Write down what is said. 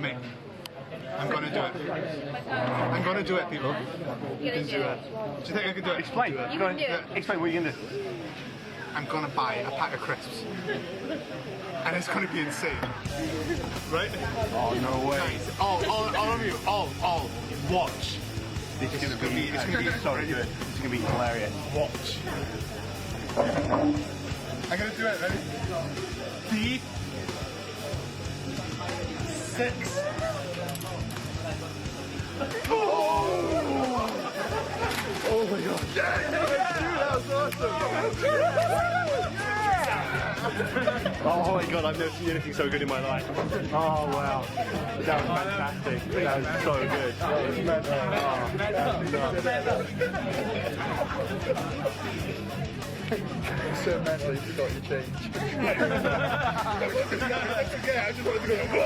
Me. I'm gonna do it. I'm gonna do it, people. You're gonna do it. Do you think I can do it? Explain. You Go can on. do it. Explain what you're gonna do. I'm gonna buy a pack of crisps. And it's gonna be insane. Right? Oh no way. Guys, all of you, all, watch. This is gonna be so good. This is gonna be hilarious. Watch. I'm gonna do it, ready? D6. Oh my god. Yeah, that was awesome. Oh my god, I've never seen anything so good in my life. Oh wow. That was fantastic. That was so good. So mentally, you forgot your change. That's okay, I just wanted to go.